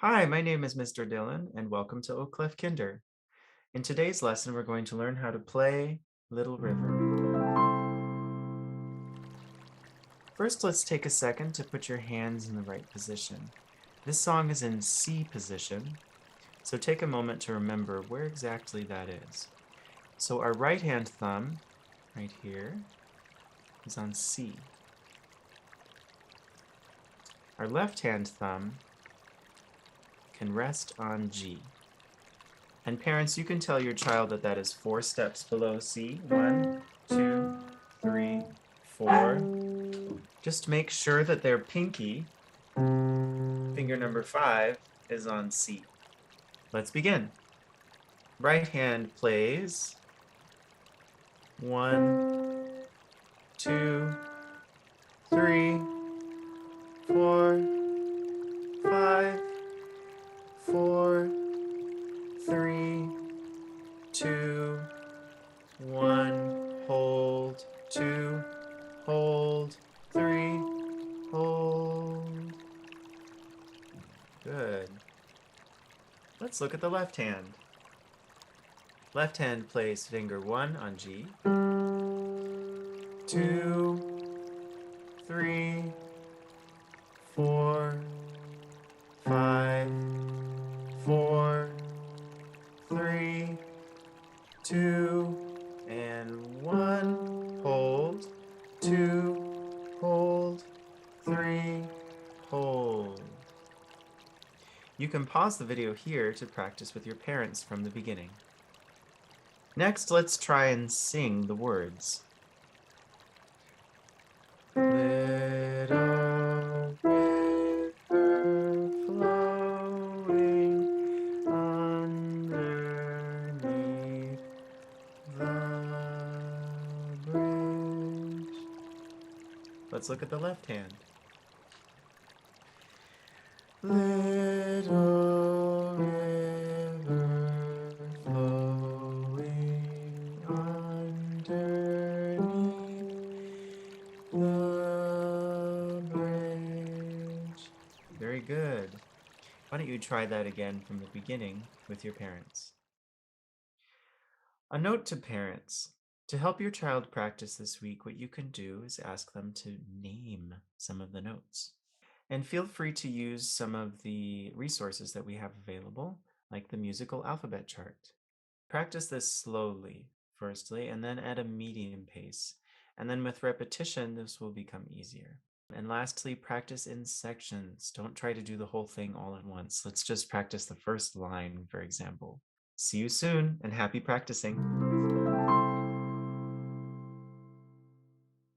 Hi, my name is Mr. Dillon, and welcome to Oclef Kinder. In today's lesson, we're going to learn how to play Little River. First, let's take a second to put your hands in the right position. This song is in C position, so take a moment to remember where exactly that is. So our right hand thumb, right here, is on C. Our left hand thumb can rest on G. And parents, you can tell your child that that is 4 steps below C. 1, 2, 3, 4. Just make sure that their pinky, finger number 5, is on C. Let's begin. Right hand plays 1, 2, 3, 4, 5, 4, 3, 2, 1, hold, 2, hold, 3, hold. Good. Let's look at the left hand. Left hand plays finger 1 on G, 2, 3, 4, 5, 4, 3, 2, and 1. Hold, 2, hold, 3, hold. You can pause the video here to practice with your parents from the beginning. Next, let's try and sing the words. Little river flowing underneath the bridge. Let's look at the left hand. Little river flowing underneath the bridge. Very good. Why don't you try that again from the beginning with your parents? A note to parents. To help your child practice this week, what you can do is ask them to name some of the notes. And feel free to use some of the resources that we have available, like the musical alphabet chart. Practice this slowly, firstly, and then at a medium pace. And then with repetition, this will become easier. And lastly, practice in sections. Don't try to do the whole thing all at once. Let's just practice the first line, for example. See you soon, and happy practicing.